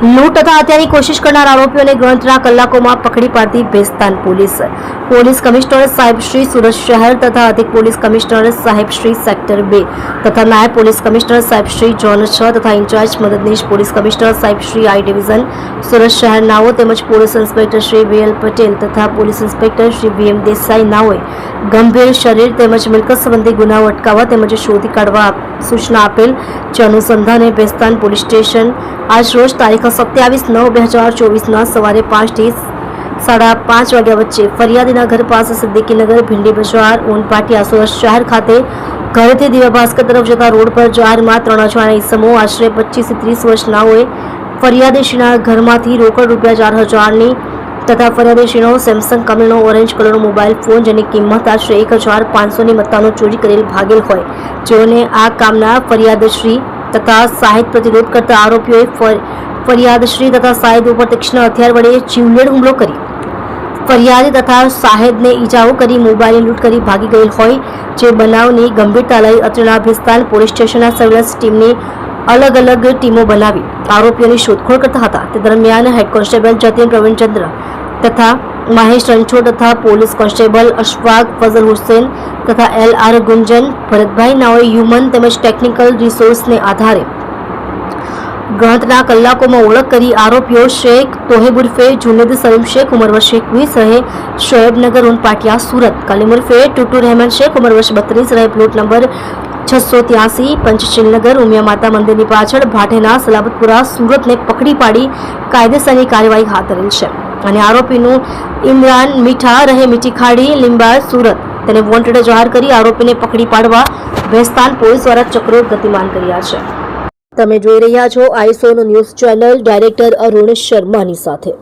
લૂંટ તથા હત્યાની કોશિશ કરનાર આરોપીઓને ગણતરીના કલાકોમાં પકડી પાડતી ભેસ્તાન પોલીસ કમિશનર સાહેબ શ્રી સુરત શહેર તથા અધિક પોલીસ કમિશનર સાહેબ શ્રી સેક્ટર 2 તથા નાયબ પોલીસ કમિશનર સાહેબ શ્રી ઝોન 6 તથા ઇન્ચાર્જ મદદનીશ પોલીસ કમિશનર સાહેબ શ્રી આઈ ડિવિઝન સુરત શહેર નાઓ તેમજ police inspector Shri VL Patel તથા police inspector Shri VM Desai નાઓએ ગંભીર શરીર તેમજ મિલકત સંબંધી ગુનાઓ અટકાવવા તેમજ શોધી કાઢવા સૂચના આપેલ જે અનુસંધાને ભેસ્તાન પોલીસ સ્ટેશન આજ રોજ તારીખ 27/9/2024 સવારે 5 થી 5:30 વાગ્યા વચ્ચે ફરિયાદીના ઘર પાસે સિદ્દીકીનગર ભીંડી બજાર ઓનપાટિયા સુરત શહેર ખાતે ઘરેથી દિવ્ય ભાસ્કર તરફ જતા રોડ પર જાહેરમાં 3 અજાણ્યા ઈસમો આશરે 25 થી 30 વર્ષનાઓએ ફરિયાદીશ્રીના ઘરમાંથી રોકડ રૂપિયા 4,000ની તથા ફરિયાદીશ્રીનો સેમસંગ કંપનીનો ઓરેન્જ કલરનો મોબાઈલ ફોન જેની કિંમત આશરે 1,500ની મત્તાનો ચોરી કરેલ ભાગેલ હોય જેઓને આ કામના ફરિયાદશ્રી તથા સાહિદ પ્રતિરોધ કરતા આરોપીઓએ ફરિયાદશ્રી તથા સાહિદ ઉપર તીક્ષ્ણ હથિયાર વડે જીવલેણ હુમલો કરી ફરિયાદી તથા સાહિદને ઈજાઓ કરી મોબાઈલ લૂંટ કરી ભાગી ગયેલ હોય જે બનાવની ગંભીરતા લઈ અત્રેના ભેસ્તાન પોલીસ સ્ટેશનના સર્વેલન્સ ટીમની અલગ અલગ ટીમો બનાવી આરોપીઓની શોધખોળ કરતા હતા તે દરમિયાન હેડ કોન્સ્ટેબલ જતીન પ્રવીણચંદ્ર તથા મહેશ રણછોડ તથા પોલીસ કોન્સ્ટેબલ અશફાક ફઝલ હુસેન તથા LR ગુંજન ભરતભાઈ નાઓએ હ્યુમન તેમજ ટેકનિકલ રિસોર્સને આધારે ગણતરીના કલાકોમાં ઓળખ કરી આરોપીઓ શેખ તોહેબ ઉર્ફે જુનેદ સલીમ શેખ ઉંમર વર્ષ 21 રહે શોએબનગર ઉનપાટિયા સુરત કલીમ ઉર્ફે ટુટુ રહેમાન શેખ ઉંમર વર્ષ 32 રહે પ્લોટ નંબર 683 પંચશીલનગર ઉમિયા માતા મંદિરની પાછળ ભાટેના સલાબતપુરા સુરતને પકડી પાડી કાયદેસરની કાર્યવાહી હાથ ધરેલ છે અને આરોપીનું ઇમરાન મીઠા રહે મીઠી ખાડી લીંબાળ સુરત તેને વોન્ટેડ જાહેર કરી આરોપીને પકડી પાડવા ભેસ્તાન પોલીસ દ્વારા ચક્રો ગતિમાન કર્યા છે। તમે જોઈ રહ્યા છો આઈસોનો ન્યૂઝ ચેનલ ડાયરેક્ટર અરુણ શર્માની સાથે।